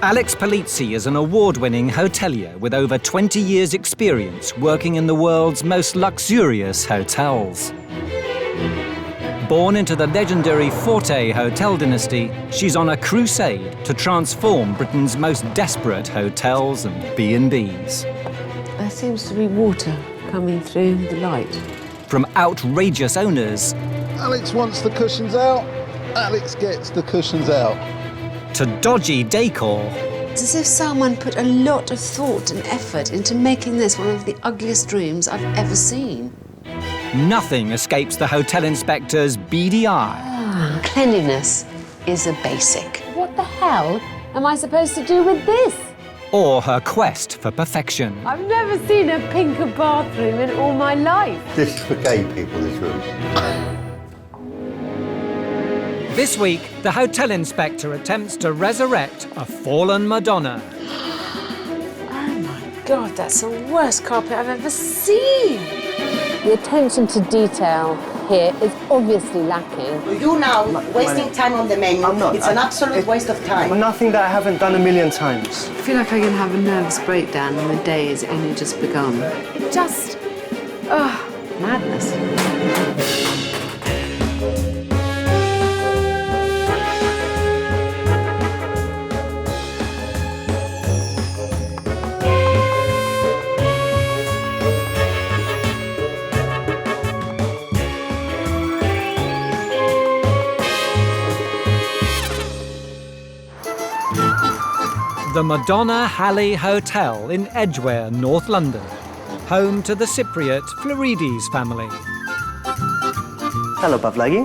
Alex Polizzi is an award-winning hotelier with over 20 years' experience working in the world's most luxurious hotels. Born into the legendary Forte hotel dynasty, she's on a crusade to transform Britain's most desperate hotels and B&Bs. There seems to be water coming through the light. From outrageous owners... Alex wants the cushions out, Alex gets the cushions out. ...to dodgy decor. It's as if someone put a lot of thought and effort into making this one of the ugliest rooms I've ever seen. Nothing escapes the hotel inspector's beady eye. Cleanliness is a basic. What the hell am I supposed to do with this? Or her quest for perfection. I've never seen a pinker bathroom in all my life. This is for gay people, this room. This week, the hotel inspector attempts to resurrect a fallen Madonna. Oh my God, that's the worst carpet I've ever seen. The attention to detail here is obviously lacking. You now wasting time on the menu. I'm not. It's an absolute waste of time. Nothing that I haven't done a million times. I feel like I'm going to have a nervous breakdown and the day has only just begun. Just... madness. The Madonna Halley Hotel in Edgware, North London, home to the Cypriot Fides family. Hello, Pavlagi.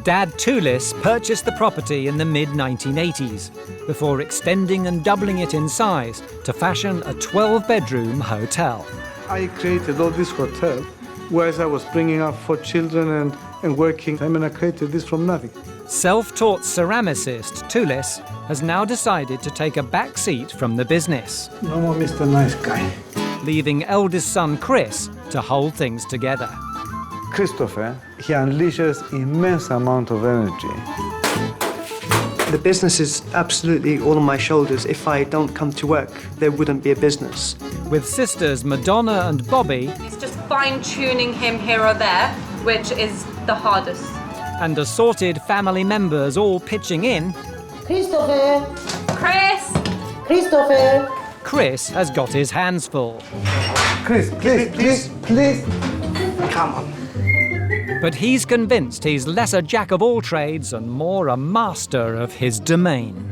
Dad Tulis purchased the property in the mid-1980s before extending and doubling it in size to fashion a 12-bedroom hotel. I created all this hotel whereas I was bringing up 4 children and working. I mean, I created this from nothing. Self-taught ceramicist Tulis has now decided to take a back seat from the business. No more Mr. Nice Guy. Leaving eldest son Chris to hold things together. Christopher, he unleashes immense amount of energy. The business is absolutely all on my shoulders. If I don't come to work, there wouldn't be a business. With sisters Madonna and Bobby... It's just fine-tuning him here or there, which is the hardest. And assorted family members all pitching in... Christopher! Chris! Christopher! Chris has got his hands full. Chris, please. Come on. But he's convinced he's less a jack of all trades and more a master of his domain.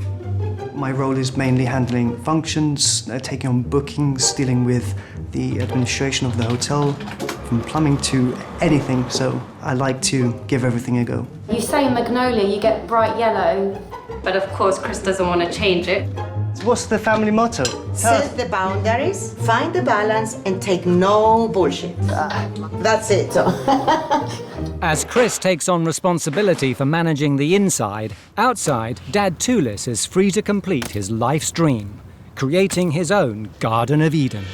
My role is mainly handling functions, taking on bookings, dealing with the administration of the hotel, from plumbing to anything, so I like to give everything a go. You say magnolia, you get bright yellow. But of course, Chris doesn't want to change it. What's the family motto? Set the boundaries, find the balance, and take no bullshit. That's it. As Chris takes on responsibility for managing the inside, outside, Dad Tulis is free to complete his life's dream, creating his own Garden of Eden.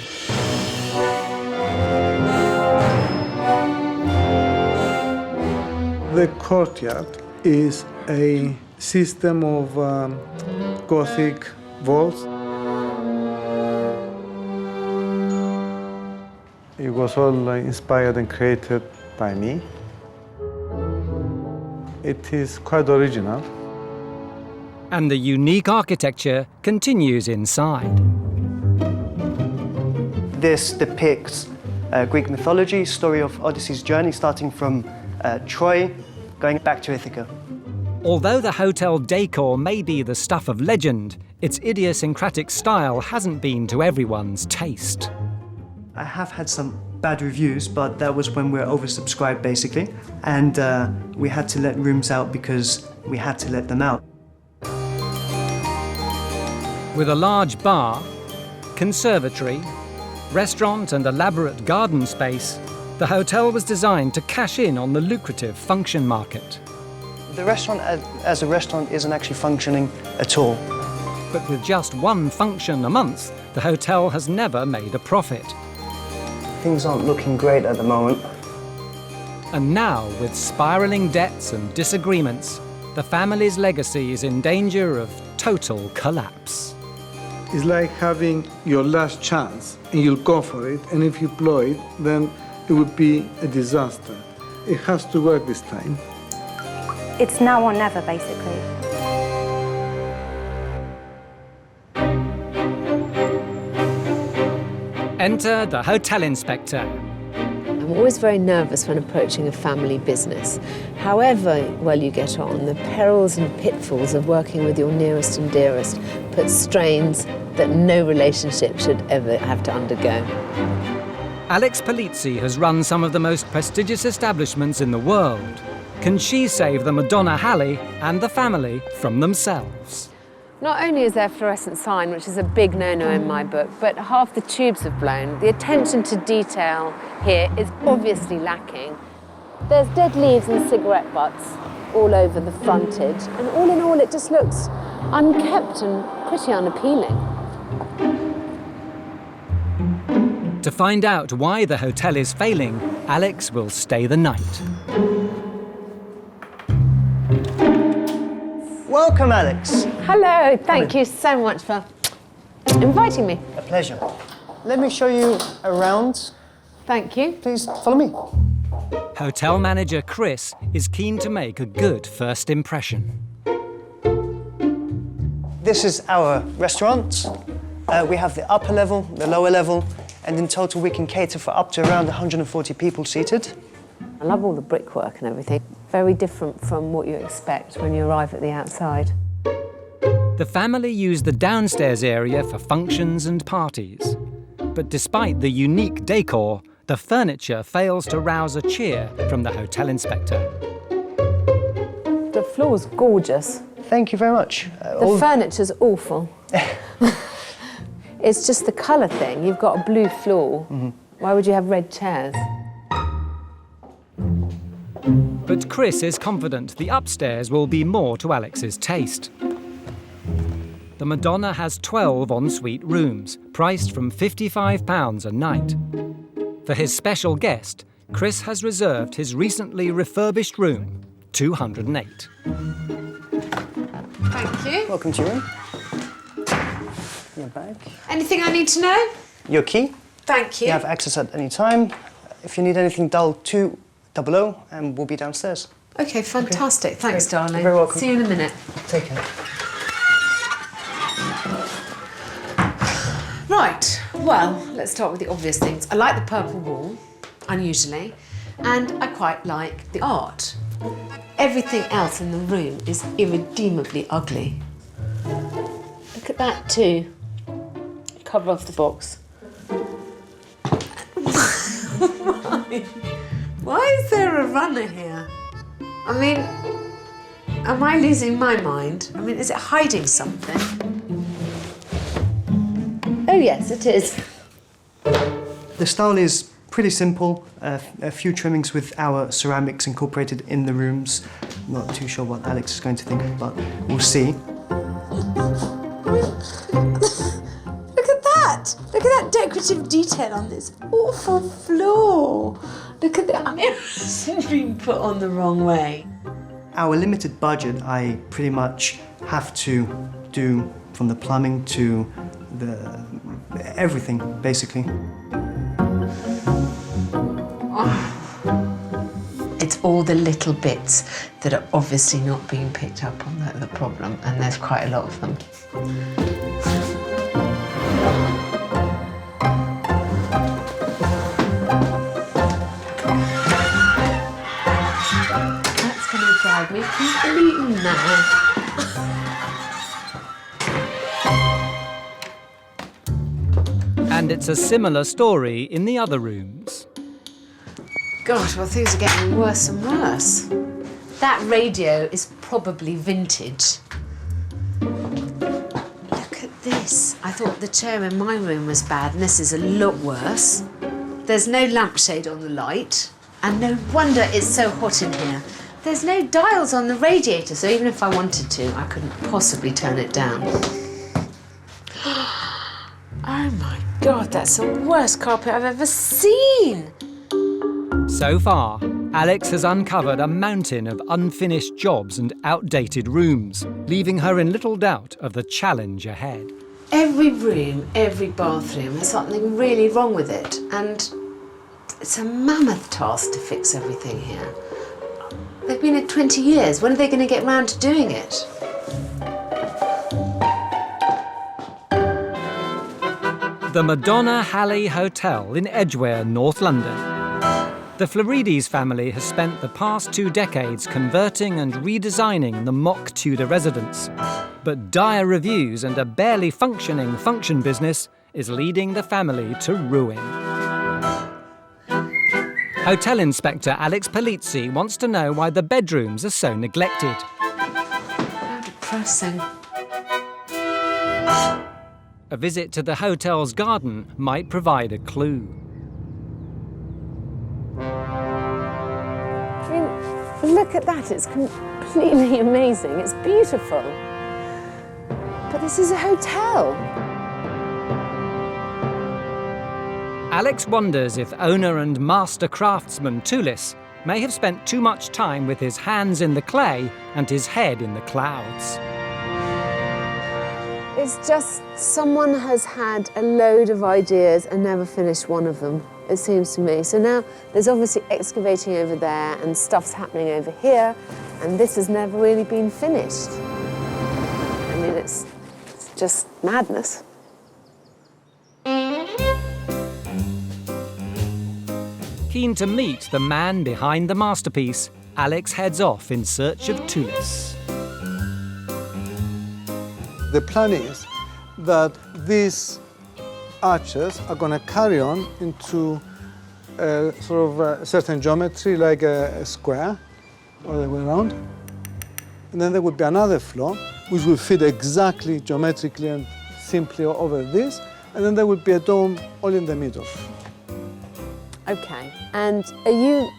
The courtyard is a system of Gothic vaults. It was all inspired and created by me. It is quite original. And the unique architecture continues inside. This depicts Greek mythology, story of Odyssey's journey, starting from Troy, going back to Ithaca. Although the hotel decor may be the stuff of legend, its idiosyncratic style hasn't been to everyone's taste. I have had some bad reviews, but that was when we were oversubscribed, basically. And we had to let rooms out because we had to let them out. With a large bar, conservatory, restaurant and elaborate garden space, the hotel was designed to cash in on the lucrative function market. The restaurant as a restaurant isn't actually functioning at all. But with just one function a month, the hotel has never made a profit. Things aren't looking great at the moment. And now, with spiralling debts and disagreements, the family's legacy is in danger of total collapse. It's like having your last chance and you'll go for it, and if you blow it, then it would be a disaster. It has to work this time. It's now or never, basically. Enter the hotel inspector. I'm always very nervous when approaching a family business. However well you get on, the perils and pitfalls of working with your nearest and dearest put strains that no relationship should ever have to undergo. Alex Polizzi has run some of the most prestigious establishments in the world. Can she save the Madonna Halley and the family from themselves? Not only is there a fluorescent sign, which is a big no-no in my book, but half the tubes have blown. The attention to detail here is obviously lacking. There's dead leaves and cigarette butts all over the frontage, and all in all, it just looks unkept and pretty unappealing. To find out why the hotel is failing, Alex will stay the night. Welcome, Alex. Hello, thank you so much for inviting me. A pleasure. Let me show you around. Thank you. Please follow me. Hotel manager Chris is keen to make a good first impression. This is our restaurant. We have the upper level, the lower level, and in total we can cater for up to around 140 people seated. I love all the brickwork and everything. Very different from what you expect when you arrive at the outside. The family use the downstairs area for functions and parties. But despite the unique decor, the furniture fails to rouse a cheer from the hotel inspector. The floor's gorgeous. Thank you very much. The furniture's awful. It's just the colour thing. You've got a blue floor. Why would you have red chairs? But Chris is confident the upstairs will be more to Alex's taste. The Madonna has 12 ensuite rooms, priced from £55 a night. For his special guest, Chris has reserved his recently refurbished room, 208. Thank you. Welcome to your room. Your bag. Anything I need to know? Your key. Thank you. You have access at any time. If you need anything, dial 200 and we'll be downstairs. OK, fantastic. Okay. Thanks, Great. darling. You're very welcome. See you in a minute. Take care. Right, well, let's start with the obvious things. I like the purple wall, unusually, and I quite like the art. Everything else in the room is irredeemably ugly. Look at that too. Cover off the box. Why is there a runner here? I mean, am I losing my mind? I mean, is it hiding something? Oh yes, it is. The style is pretty simple. A few trimmings with our ceramics incorporated in the rooms. Not too sure what Alex is going to think, but we'll see. Look at that! Look at that decorative detail on this awful floor. Look at that. It's been put on the wrong way. Our limited budget, I pretty much have to do from the plumbing to everything, basically. It's all the little bits that are obviously not being picked up on the problem, and there's quite a lot of them. That's going to drive me completely mad. And it's a similar story in the other rooms. Gosh, well, things are getting worse and worse. That radio is probably vintage. Look at this. I thought the chair in my room was bad, and this is a lot worse. There's no lampshade on the light, and no wonder it's so hot in here. There's no dials on the radiator, so even if I wanted to, I couldn't possibly turn it down. Oh my God, that's the worst carpet I've ever seen. So far, Alex has uncovered a mountain of unfinished jobs and outdated rooms, leaving her in little doubt of the challenge ahead. Every room, every bathroom has something really wrong with it, and it's a mammoth task to fix everything here. They've been here 20 years. When are they going to get round to doing it? The Madonna Halley Hotel in Edgware, North London. The Fides family has spent the past 2 decades converting and redesigning the mock-Tudor residence. But dire reviews and a barely functioning function business is leading the family to ruin. Hotel Inspector Alex Polizzi wants to know why the bedrooms are so neglected. How depressing. A visit to the hotel's garden might provide a clue. I mean, look at that. It's completely amazing. It's beautiful. But this is a hotel. Alex wonders if owner and master craftsman Tulis may have spent too much time with his hands in the clay and his head in the clouds. It's just someone has had a load of ideas and never finished one of them, it seems to me. So now there's obviously excavating over there and stuff's happening over here, and this has never really been finished. I mean, it's just madness. Keen to meet the man behind the masterpiece, Alex heads off in search of Tulis. The plan is that these arches are going to carry on into a certain geometry, like a square, all the way around. And then there would be another floor, which will fit exactly geometrically and simply over this. And then there would be a dome all in the middle. Okay. And are you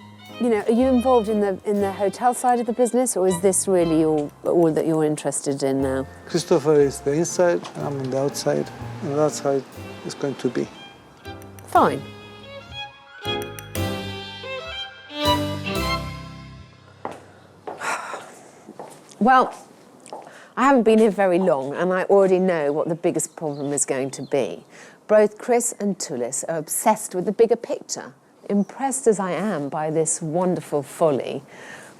involved in the hotel side of the business, or is this really all that you're interested in now? Christopher is the inside, and I'm on the outside, and that's how it's going to be. Fine. Well, I haven't been here very long, and I already know what the biggest problem is going to be. Both Chris and Tulis are obsessed with the bigger picture. Impressed as I am by this wonderful folly,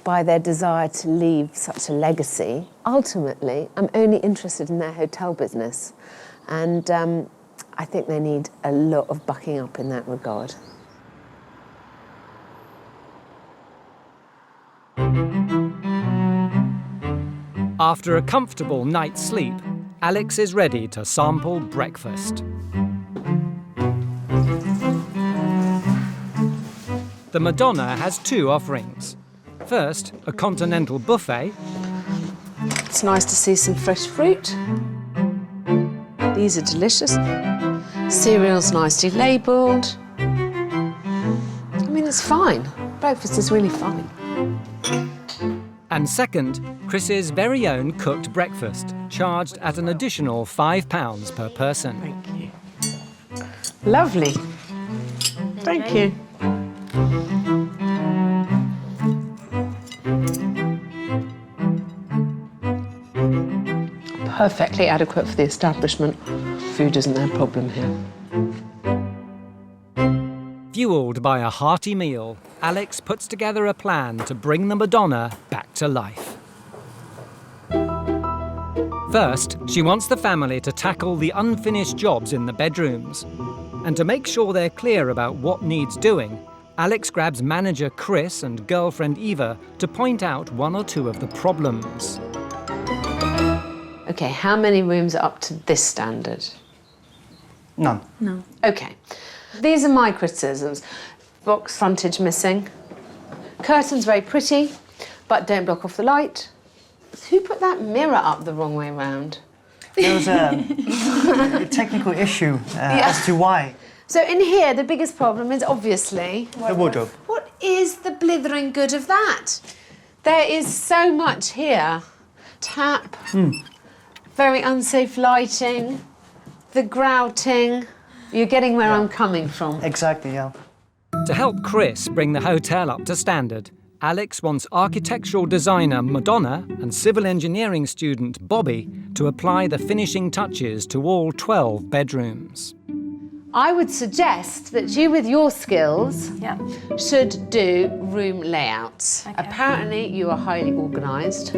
by their desire to leave such a legacy, ultimately, I'm only interested in their hotel business. And I think they need a lot of bucking up in that regard. After a comfortable night's sleep, Alex is ready to sample breakfast. The Madonna has 2 offerings. First, a continental buffet. It's nice to see some fresh fruit. These are delicious. Cereal's nicely labelled. I mean, it's fine. Breakfast is really fine. And second, Chris's very own cooked breakfast, charged at an additional £5 per person. Thank you. Lovely. Thank you. Perfectly adequate for the establishment. Food isn't their problem here. Fueled by a hearty meal, Alex puts together a plan to bring the Madonna back to life. First, she wants the family to tackle the unfinished jobs in the bedrooms. And to make sure they're clear about what needs doing, Alex grabs manager Chris and girlfriend Eva to point out 1 or 2 of the problems. OK, how many rooms are up to this standard? None. No. OK. These are my criticisms. Box frontage missing. Curtains very pretty, but don't block off the light. Who put that mirror up the wrong way round? There was a technical issue as to why. So in here, the biggest problem is obviously... The wardrobe. What is the blithering good of that? There is so much here. Tap, very unsafe lighting, the grouting. You're getting where I'm coming from. Exactly, yeah. To help Chris bring the hotel up to standard, Alex wants architectural designer Madonna and civil engineering student Bobby to apply the finishing touches to all 12 bedrooms. I would suggest that you, with your skills, should do room layouts. Okay. Apparently, you are highly organised.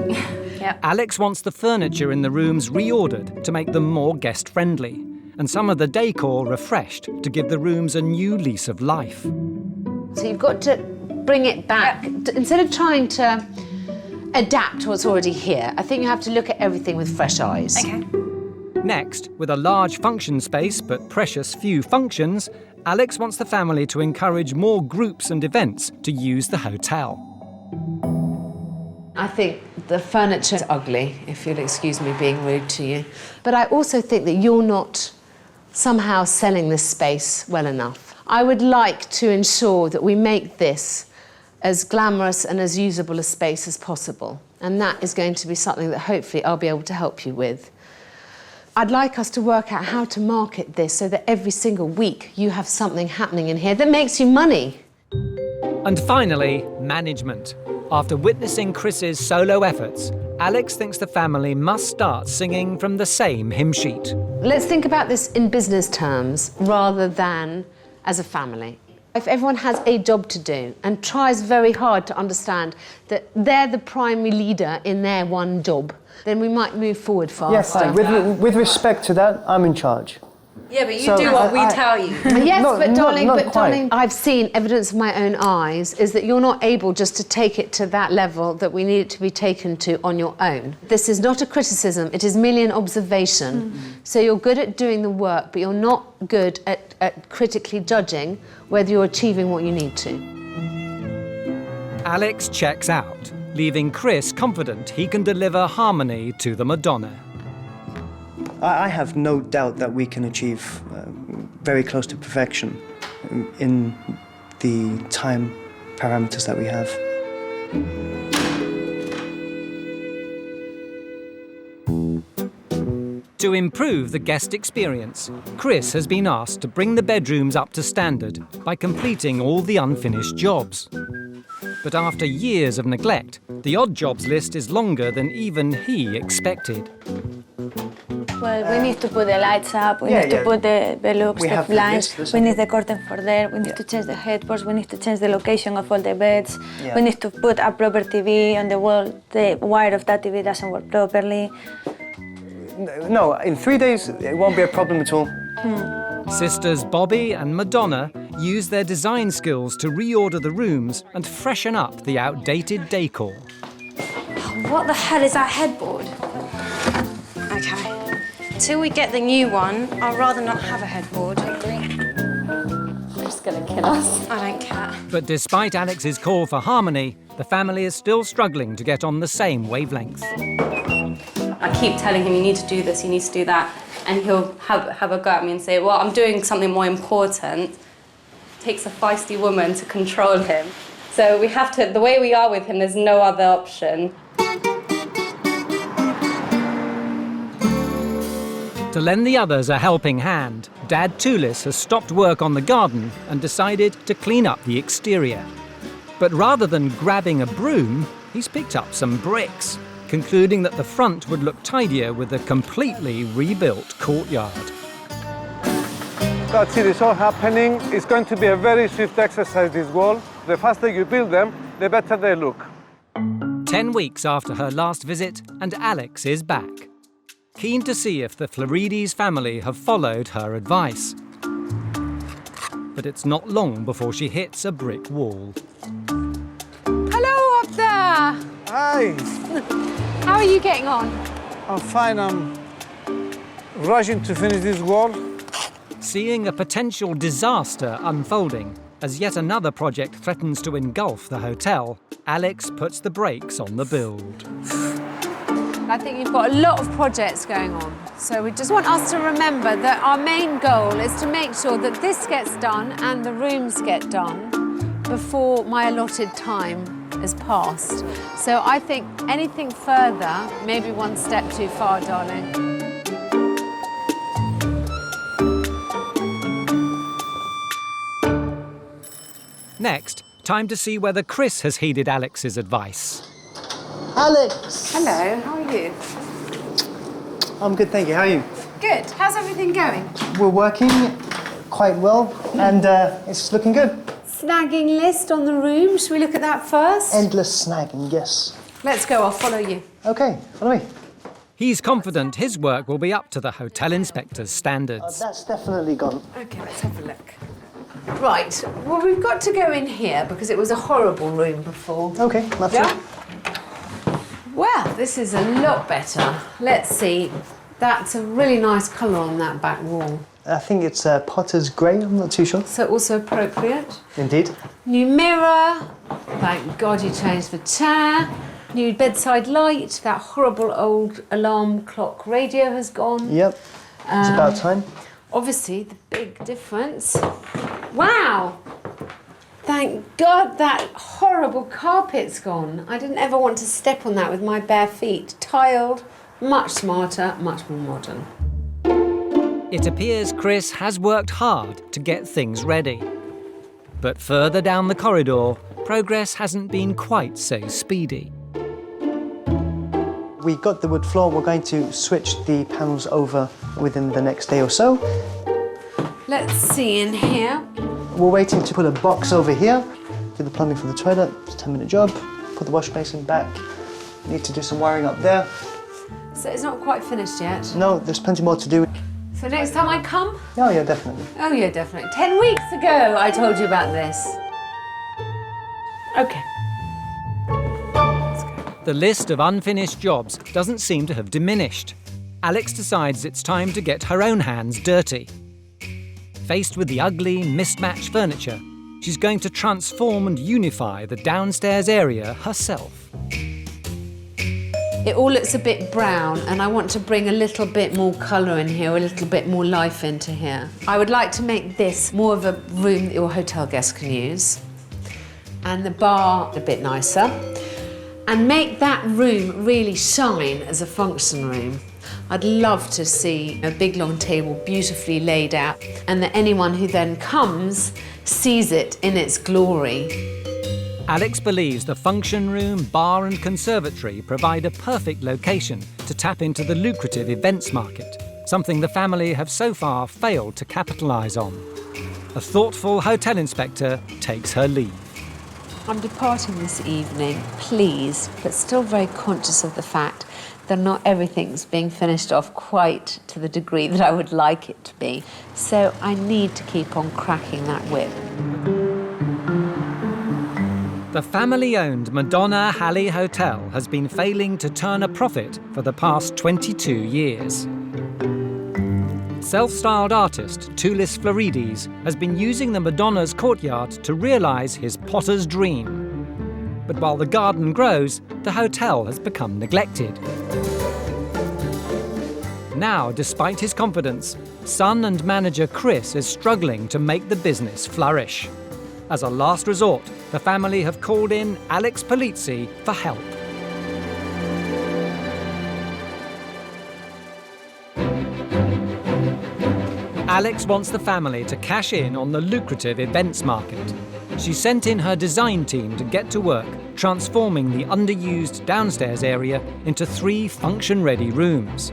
Alex wants the furniture in the rooms reordered to make them more guest-friendly, and some of the decor refreshed to give the rooms a new lease of life. So you've got to bring it back. Instead of trying to adapt what's already here, I think you have to look at everything with fresh eyes. Okay. Next, with a large function space but precious few functions, Alex wants the family to encourage more groups and events to use the hotel. I think the furniture is ugly, if you'll excuse me being rude to you. But I also think that you're not somehow selling this space well enough. I would like to ensure that we make this as glamorous and as usable a space as possible. And that is going to be something that hopefully I'll be able to help you with. I'd like us to work out how to market this so that every single week you have something happening in here that makes you money. And finally, management. After witnessing Chris's solo efforts, Alex thinks the family must start singing from the same hymn sheet. Let's think about this in business terms rather than as a family. If everyone has a job to do and tries very hard to understand that they're the primary leader in their one job, then we might move forward faster. Yes, with respect to that, I'm in charge. Yeah, but you do what we tell you. Yes, No, but darling, not quite. I've seen evidence of my own eyes is that you're not able just to take it to that level that we need it to be taken to on your own. This is not a criticism, it is merely an observation. So you're good at doing the work, but you're not good at critically judging whether you're achieving what you need to. Alex checks out, leaving Chris confident he can deliver harmony to the Madonna. I have no doubt that we can achieve very close to perfection in the time parameters that we have. To improve the guest experience, Chris has been asked to bring the bedrooms up to standard by completing all the unfinished jobs. But after years of neglect, the odd jobs list is longer than even he expected. Well, we need to put the lights up, we need to put the velux, the blinds, we need the curtain for there, we need to change the headboards, we need to change the location of all the beds, we need to put a proper TV on the wall, the wire of that TV doesn't work properly. No, in 3 days, it won't be a problem at all. Sisters Bobby and Madonna use their design skills to reorder the rooms and freshen up the outdated decor. What the hell is that headboard? Okay. Till we get the new one, I'd rather not have a headboard. I agree. They're just going to kill us. I don't care. But despite Alex's call for harmony, the family is still struggling to get on the same wavelength. I keep telling him, you need to do this, you need to do that. And he'll have a go at me and say, well, I'm doing something more important. It takes a feisty woman to control him. So we have to, the way we are with him, there's no other option. To lend the others a helping hand, Dad Tulis has stopped work on the garden and decided to clean up the exterior. But rather than grabbing a broom, he's picked up some bricks, concluding that the front would look tidier with a completely rebuilt courtyard. That's it, it's all happening. It's going to be a very swift exercise, this wall. The faster you build them, the better they look. 10 weeks after her last visit, and Alex is back. Keen to see if the Florides family have followed her advice. But it's not long before she hits a brick wall. Hello up there! Hi, How are you getting on? I'm fine. I'm rushing to finish this wall. Seeing a potential disaster unfolding as yet another project threatens to engulf the hotel, Alex puts the brakes on the build. I think you've got a lot of projects going on. So we just want us to remember that our main goal is to make sure that this gets done and the rooms get done before my allotted time has passed. So I think anything further, maybe one step too far, darling. Next, time to see whether Chris has heeded Alex's advice. Alex! Hello, how are you? I'm good, thank you. How are you? Good. How's everything going? We're working quite well, and it's looking good. Snagging list on the room. Should we look at that first? Endless snagging, yes. Let's go, I'll follow you. Okay, follow me. He's confident his work will be up to the hotel inspector's standards. That's definitely gone. Okay, let's have a look. Right, well, we've got to go in here because it was a horrible room before. Okay, that's Yeah? it. Well, this is a lot better. Let's see. That's a really nice colour on that back wall. I think it's Potter's grey, I'm not too sure. So also appropriate. Indeed. New mirror. Thank God you changed the chair. New bedside light. That horrible old alarm clock radio has gone. Yep, it's about time. Obviously, the big difference. Wow! Thank God that horrible carpet's gone. I didn't ever want to step on that with my bare feet. Tiled, much smarter, much more modern. It appears Chris has worked hard to get things ready. But further down the corridor, progress hasn't been quite so speedy. We got the wood floor, we're going to switch the panels over within the next day or so. Let's see in here. We're waiting to put a box over here, do the plumbing for the toilet, it's a 10-minute job, put the wash basin back, need to do some wiring up there. So it's not quite finished yet? No, there's plenty more to do. So next time I come? Oh yeah, definitely. Oh yeah, definitely. 10 weeks ago I told you about this. Okay. The list of unfinished jobs doesn't seem to have diminished. Alex decides it's time to get her own hands dirty. Faced with the ugly, mismatched furniture, she's going to transform and unify the downstairs area herself. It all looks a bit brown and I want to bring a little bit more colour in here, a little bit more life into here. I would like to make this more of a room that your hotel guests can use, and the bar a bit nicer, and make that room really shine as a function room. I'd love to see a big long table beautifully laid out and that anyone who then comes sees it in its glory. Alex believes the function room, bar and conservatory provide a perfect location to tap into the lucrative events market, something the family have so far failed to capitalise on. A thoughtful hotel inspector takes her leave. I'm departing this evening, pleased, but still very conscious of the fact that not everything's being finished off quite to the degree that I would like it to be. So I need to keep on cracking that whip. The family-owned Madonna Halley Hotel has been failing to turn a profit for the past 22 years. Self-styled artist Tulis Florides has been using the Madonna's courtyard to realise his potter's dream. But while the garden grows, the hotel has become neglected. Now, despite his confidence, son and manager Chris is struggling to make the business flourish. As a last resort, the family have called in Alex Polizzi for help. Alex wants the family to cash in on the lucrative events market. She sent in her design team to get to work transforming the underused downstairs area into 3 function-ready rooms.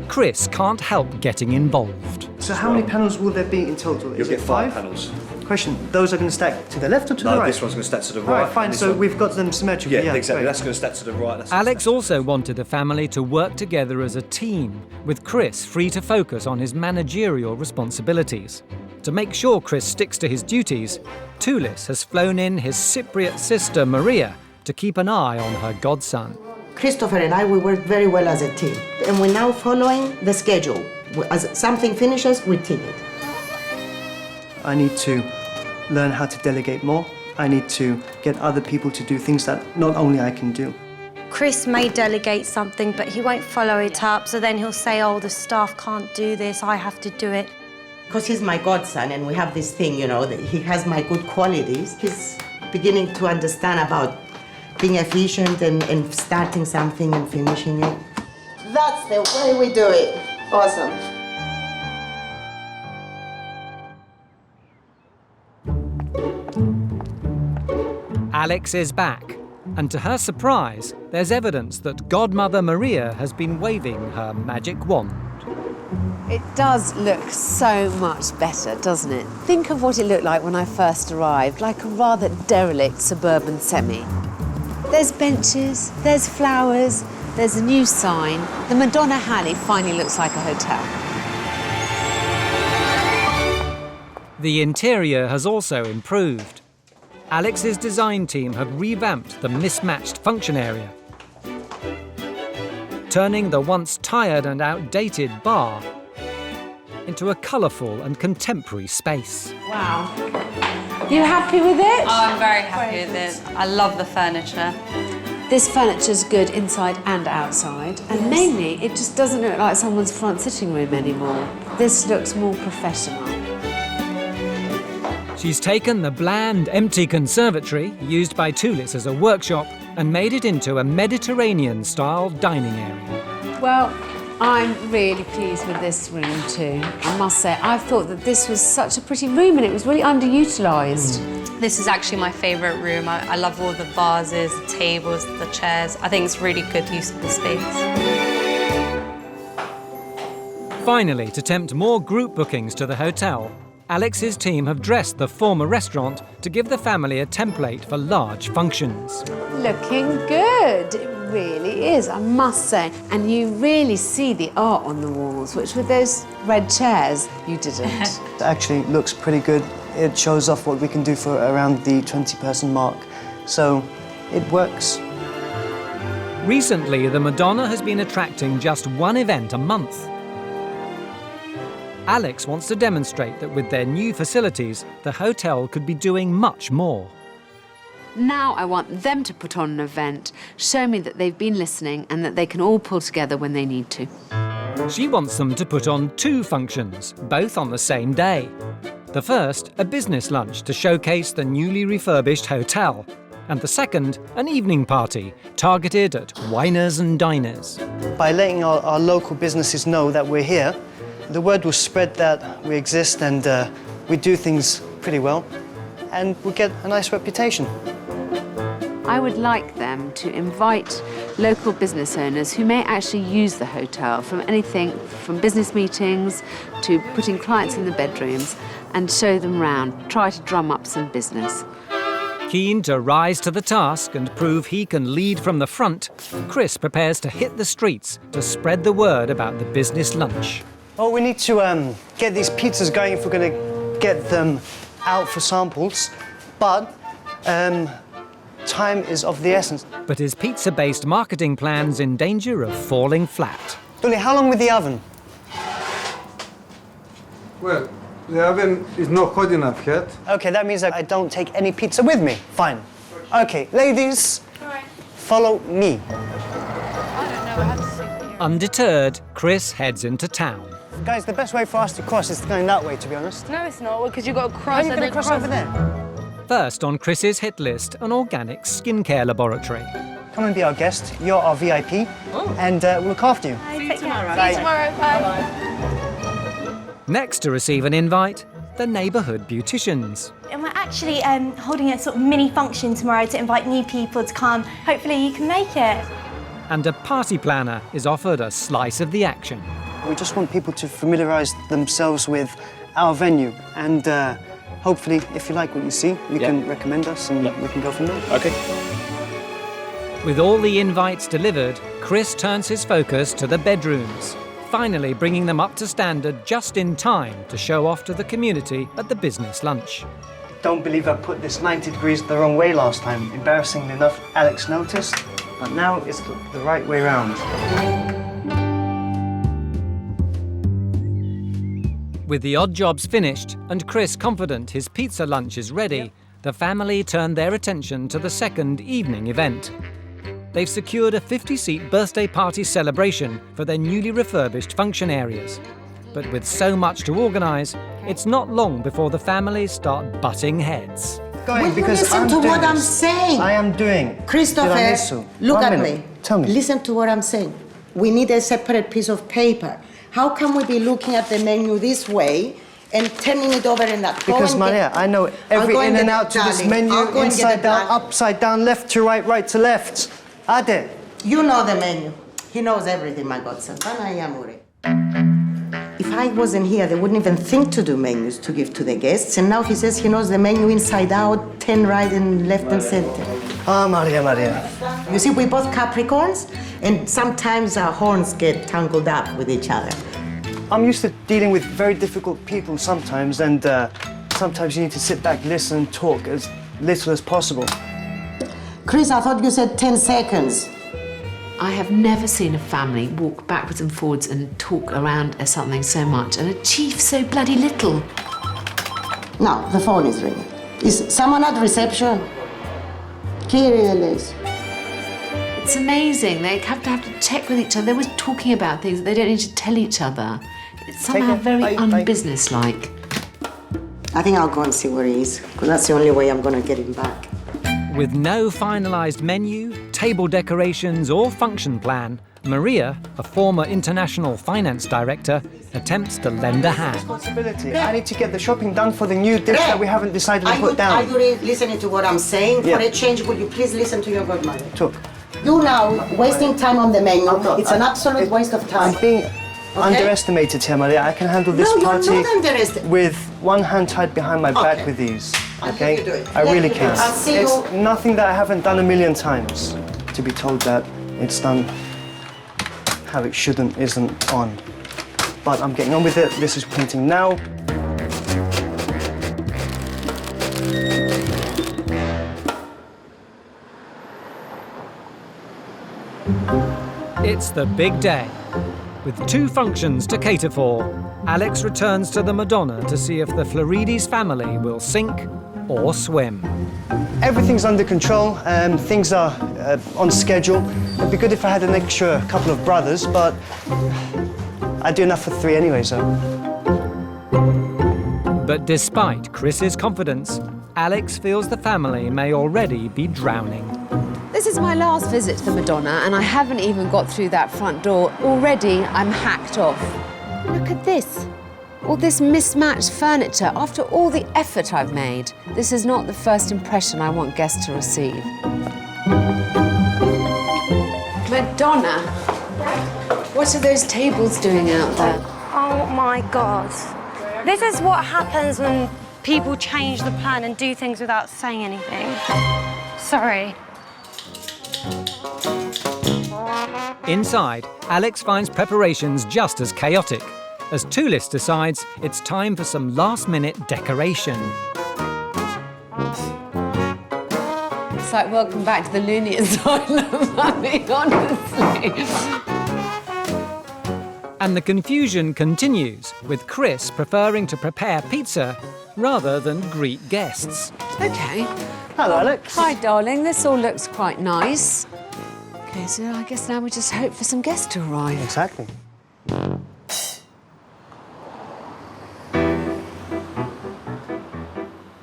Chris can't help getting involved. So how many panels will there be in total? You'll get 5 panels. Question, those are going to stack to the left or to the right? No, this one's going to stack to the right. All right, fine, so we've got them symmetrically. Yeah, exactly, great. that's going to stack to the right. Alex also wanted the family to work together as a team, with Chris free to focus on his managerial responsibilities. To make sure Chris sticks to his duties, Tulis has flown in his Cypriot sister Maria to keep an eye on her godson. Christopher and I, we work very well as a team. And we're now following the schedule. As something finishes, we team it. I need to learn how to delegate more. I need to get other people to do things that not only I can do. Chris may delegate something, but he won't follow it up, so then he'll say, oh, the staff can't do this, I have to do it. Because he's my godson and we have this thing, you know, that he has my good qualities. He's beginning to understand about being efficient and starting something and finishing it. That's the way we do it. Awesome. Alex is back. And to her surprise, there's evidence that Godmother Maria has been waving her magic wand. It does look so much better, doesn't it? Think of what it looked like when I first arrived, like a rather derelict suburban semi. There's benches, there's flowers, there's a new sign. The Madonna Halley finally looks like a hotel. The interior has also improved. Alex's design team have revamped the mismatched function area, turning the once tired and outdated bar into a colourful and contemporary space. Wow. You happy with it? Oh, I'm very happy with it. I love the furniture. This furniture's good inside and outside, and mainly it just doesn't look like someone's front sitting room anymore. This looks more professional. She's taken the bland, empty conservatory, used by Tulis as a workshop, and made it into a Mediterranean-style dining area. Well, I'm really pleased with this room too. I must say, I thought that this was such a pretty room and it was really underutilised. This is actually my favourite room. I love all the vases, the tables, the chairs. I think it's really good use of the space. Finally, to tempt more group bookings to the hotel, Alex's team have dressed the former restaurant to give the family a template for large functions. Looking good, it really is, I must say. And you really see the art on the walls, which with those red chairs, you didn't. It actually looks pretty good. It shows off what we can do for around the 20-person mark. So it works. Recently, the Madonna has been attracting just one event a month. Alex wants to demonstrate that with their new facilities, the hotel could be doing much more. Now I want them to put on an event, show me that they've been listening and that they can all pull together when they need to. She wants them to put on 2 functions, both on the same day. The first, a business lunch to showcase the newly refurbished hotel. And the second, an evening party, targeted at winers and diners. By letting our local businesses know that we're here, the word will spread that we exist and we do things pretty well, and we'll get a nice reputation. I would like them to invite local business owners who may actually use the hotel, from anything from business meetings to putting clients in the bedrooms, and show them round, try to drum up some business. Keen to rise to the task and prove he can lead from the front, Chris prepares to hit the streets to spread the word about the business lunch. Oh, we need to get these pizzas going if we're going to get them out for samples, but time is of the essence. But his pizza-based marketing plan's in danger of falling flat. Dolly, how long with the oven? Well, the oven is not hot enough yet. Okay, that means that I don't take any pizza with me. Fine. Okay, ladies, follow me. Undeterred, Chris heads into town. Guys, the best way for us to cross is going that way, to be honest. No, it's not, because you've got to How cross are you going to cross over there? First on Chris's hit list, an organic skincare laboratory. Come and be our guest. You're our VIP, and we'll look after you. See you tomorrow. Bye. See you tomorrow. Bye. Next to receive an invite, the neighbourhood beauticians. And we're actually holding a sort of mini function tomorrow to invite new people to come. Hopefully you can make it. And a party planner is offered a slice of the action. We just want people to familiarise themselves with our venue, and hopefully, if you like what you see, you can recommend us and we can go from there. Okay. With all the invites delivered, Chris turns his focus to the bedrooms, finally bringing them up to standard just in time to show off to the community at the business lunch. Don't believe I put this 90 degrees the wrong way last time. Embarrassingly enough, Alex noticed, but now it's the right way round. With the odd jobs finished and Chris confident his pizza lunch is ready, the family turned their attention to the second evening event. They've secured a 50-seat birthday party celebration for their newly refurbished function areas. But with so much to organise, it's not long before the families start butting heads. Listen to what I'm saying. I am doing. Christopher, look at me. Tell me. Listen to what I'm saying. We need a separate piece of paper. How can we be looking at the menu this way and turning it over in that. Because, Maria, I know every in and out to this menu, inside down, upside down, left to right, right to left. Ade. You know the menu. He knows everything, my godson. If I wasn't here, they wouldn't even think to do menus to give to the guests. And now he says he knows the menu inside out, 10 right and left and center. Ah, Maria. You see, we both Capricorns, and sometimes our horns get tangled up with each other. I'm used to dealing with very difficult people sometimes, and sometimes you need to sit back, listen, talk as little as possible. Chris, I thought you said 10 seconds. I have never seen a family walk backwards and forwards and talk around something so much and achieve so bloody little. No, the phone is ringing. Is someone at reception? Kyrie. It's amazing. They have to check with each other. They're always talking about things that they don't need to tell each other. It's somehow very unbusinesslike. I think I'll go and see where he is, because that's the only way I'm going to get him back. With no finalised menu, table decorations or function plan, Maria, a former international finance director, attempts to lend a hand. Responsibility. I need to get the shopping done for the new dish that we haven't decided to put down. Are you listening to what I'm saying? Yeah. For a change, would you please listen to your godmother? Talk. You now wasting time on the menu. It's an absolute waste of time. I'm being underestimated here, Maria. I can handle this party you're not underestimated. with one hand tied behind my back with ease. Okay? You do it. I really can. I'll see It's you. nothing that I haven't done a million times. To be told that it's done how it shouldn't isn't on. But I'm getting on with it. This is printing now. It's the big day. With 2 functions to cater for, Alex returns to the Madonna to see if the Florides family will sink or swim. Everything's under control. Things are on schedule. It'd be good if I had an extra couple of brothers, but I do enough for 3 anyway, so. But despite Chris's confidence, Alex feels the family may already be drowning. This is my last visit to the Madonna, and I haven't even got through that front door. Already, I'm hacked off. Look at this. All this mismatched furniture. After all the effort I've made, this is not the first impression I want guests to receive. Madonna, what are those tables doing out there? Oh my God. This is what happens when people change the plan and do things without saying anything. Sorry. Inside, Alex finds preparations just as chaotic, as Tulis decides it's time for some last-minute decoration. It's like welcome back to the loony asylum, I mean, honestly. And the confusion continues, with Chris preferring to prepare pizza rather than greet guests. OK. Hello, Alex. Hi, darling. This all looks quite nice. OK, so I guess now we just hope for some guests to arrive. Exactly.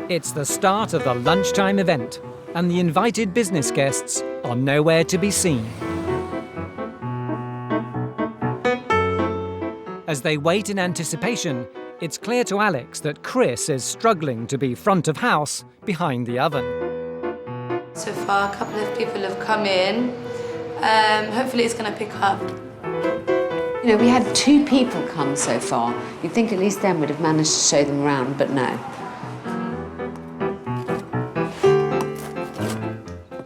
It's the start of the lunchtime event, and the invited business guests are nowhere to be seen. As they wait in anticipation, it's clear to Alex that Chris is struggling to be front of house behind the oven. So far, a couple of people have come in. Hopefully it's going to pick up. You know, we had 2 people come so far. You'd think at least then we'd have managed to show them around, but no.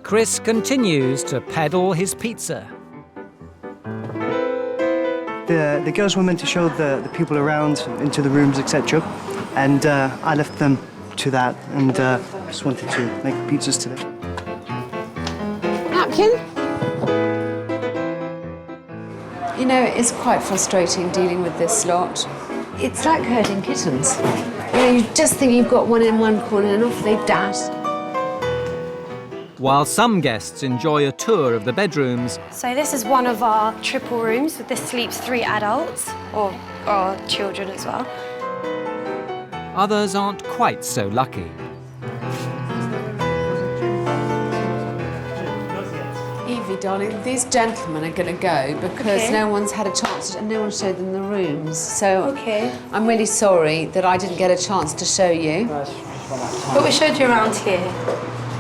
Chris continues to peddle his pizza. The girls were meant to show the people around, into the rooms, etc. And I left them to that, and just wanted to make pizzas today. Napkin? You know, it's quite frustrating dealing with this lot. It's like herding kittens. You know, you just think you've got one in one corner and off they dash. While some guests enjoy a tour of the bedrooms, So this is one of our triple rooms. With this sleeps 3 adults, or children as well. others aren't quite so lucky. Evie, me, darling. These gentlemen are going to go because no one's had a chance and no one showed them the rooms. So I'm really sorry that I didn't get a chance to show you. But we showed you around here.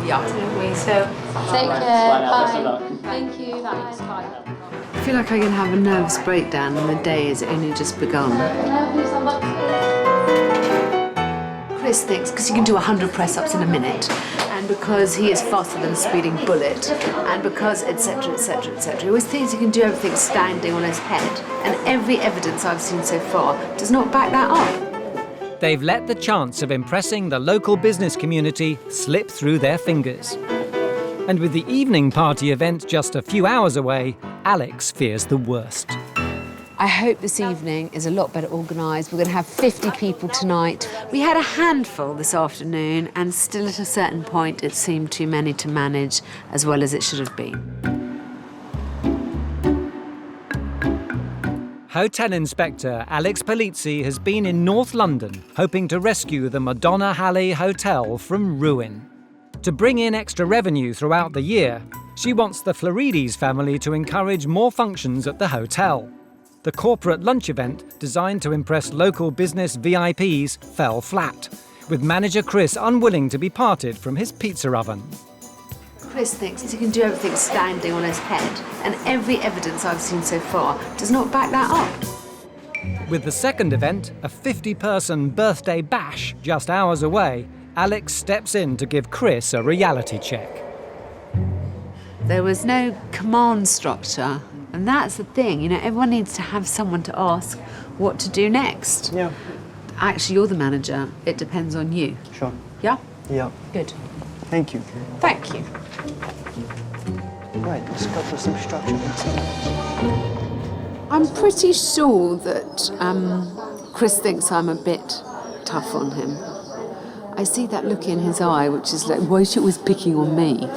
Yeah. Didn't we? So take care. Bye. Thank you. Bye. I feel like I'm going to have a nervous breakdown and the day has only just begun. Chris thinks because he can do 100 press-ups in a minute, and because he is faster than a speeding bullet, and because etc, etc, etc, he always thinks he can do everything standing on his head, and every evidence I've seen so far does not back that up. They've let the chance of impressing the local business community slip through their fingers. And with the evening party event just a few hours away, Alex fears the worst. I hope this evening is a lot better organised. We're going to have 50 people tonight. We had a handful this afternoon, and still at a certain point it seemed too many to manage as well as it should have been. Hotel Inspector Alex Polizzi has been in North London hoping to rescue the Madonna Halley Hotel from ruin. To bring in extra revenue throughout the year, she wants the Fides family to encourage more functions at the hotel. The corporate lunch event, designed to impress local business VIPs, fell flat, with manager Chris unwilling to be parted from his pizza oven. Chris thinks he can do everything standing on his head, and every evidence I've seen so far does not back that up. With the second event, a 50-person birthday bash just hours away, Alex steps in to give Chris a reality check. There was no command structure. And that's the thing, you know, everyone needs to have someone to ask what to do next. Yeah. Actually, you're the manager. It depends on you. Sure. Yeah? Yeah. Good. Thank you. Thank you. Right, let's go for some structure. I'm pretty sure that Chris thinks I'm a bit tough on him. I see that look in his eye, which is like, why is she always picking on me?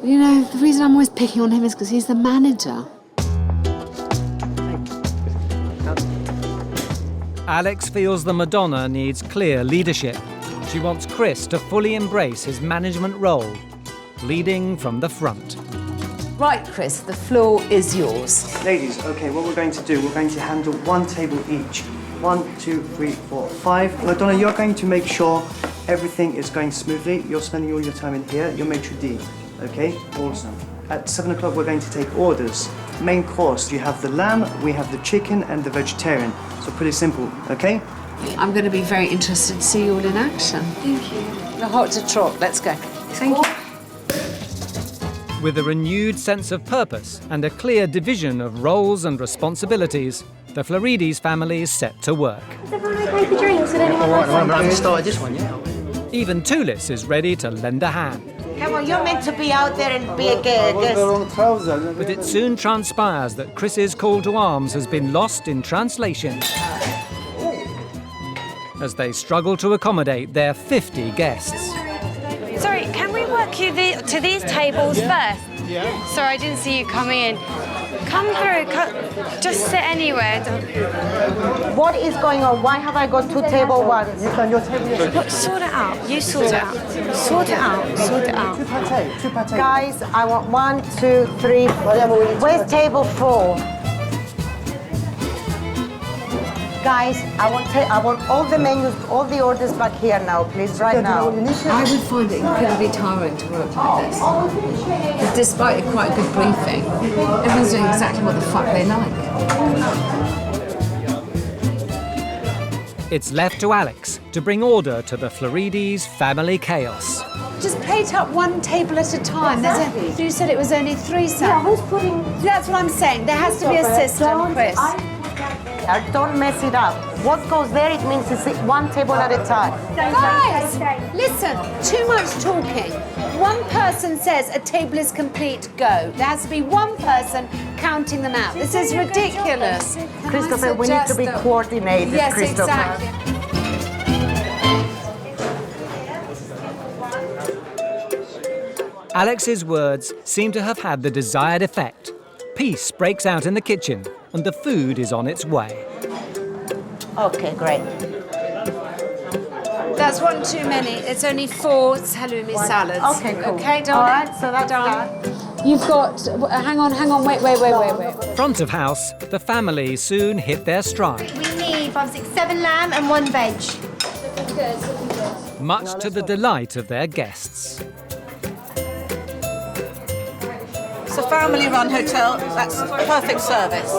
You know, the reason I'm always picking on him is because he's the manager. Alex feels the Madonna needs clear leadership. She wants Chris to fully embrace his management role, leading from the front. Right, Chris, the floor is yours. Ladies, okay, what we're going to do, we're going to handle one table each. 1, 2, 3, 4, 5. Madonna, you're going to make sure everything is going smoothly. You're spending all your time in here. You're maitre d'. Okay, awesome. At 7 o'clock, we're going to take orders. Main course, you have the lamb, we have the chicken, and the vegetarian. So pretty simple, okay? I'm going to be very interested to see you all in action. Thank you. The hot to trot, let's go. Thank you. With a renewed sense of purpose and a clear division of roles and responsibilities, the Fides family is set to work. Is everyone okay for drinks? Did anyone want I haven't started this one yet. Even Tulis is ready to lend a hand. Come on, you're meant to be out there and be a guest. The wrong trousers. But it soon transpires that Chris's call to arms has been lost in translation as they struggle to accommodate their 50 guests. Sorry, can we work you to these tables first? Yeah. Sorry, I didn't see you coming in. Come through, just sit anywhere. What is going on? Why have I got two table ones? Look, sort it out. You sort it out. Sort it out. Sort it out. Two pate. Guys, I want 1, 2, 3. Where's table 4? Guys, I want all the menus, all the orders back here now, please, right now. I would find it incredibly tiring to work like this. Because despite a quite good briefing, everyone's doing exactly what the fuck they like. It's left to Alex to bring order to the Fides family chaos. Just plate up one table at a time. You said it was only 3 sets. Yeah, who's putting... That's what I'm saying. There has to be a system, Chris. Don't mess it up. What goes there, it means it's one table at a time. Guys, listen, too much talking. One person says a table is complete, go. There has to be one person counting them out. This is ridiculous. Christopher, we need to be coordinated, yes, Christopher. Exactly. Alex's words seem to have had the desired effect. Peace breaks out in the kitchen, and the food is on its way. Okay, great. That's one too many. It's only 4 halloumi salads. Okay, cool. Okay, darling? All right, so that's done. You've got, hang on, wait. Front of house, the family soon hit their stride. We need 5, 6, 7 lamb and 1 veg. Looking good. Much to the delight of their guests. It's a family-run hotel. That's perfect service.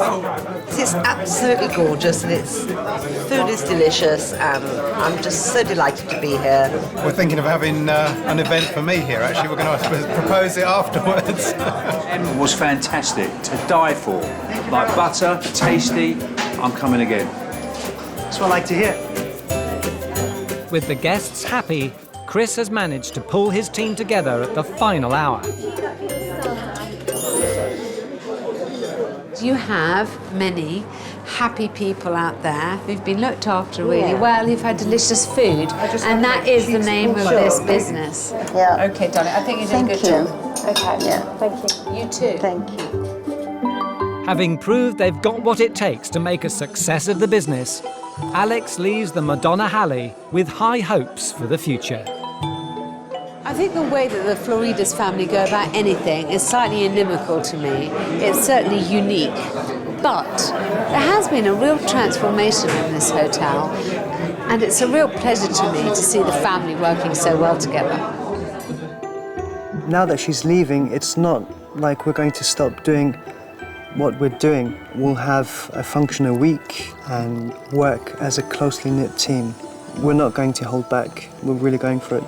It's absolutely gorgeous and its food is delicious and I'm just so delighted to be here. We're thinking of having an event for me here, actually. We're going to propose it afterwards. It was fantastic, to die for. Like butter, tasty, I'm coming again. That's what I like to hear. With the guests happy, Chris has managed to pull his team together at the final hour. You have many happy people out there who've been looked after really well, who've had delicious food, and that is the name of this business. Yeah. Okay, darling, I think you did a good job. Okay, Yeah. thank you. You too. Thank you. Having proved they've got what it takes to make a success of the business, Alex leaves the Madonna Halley with high hopes for the future. I think the way that the Floridas family go about anything is slightly inimical to me. It's certainly unique. But there has been a real transformation in this hotel, and it's a real pleasure to me to see the family working so well together. Now that she's leaving, it's not like we're going to stop doing what we're doing. We'll have a function a week and work as a closely knit team. We're not going to hold back. We're really going for it.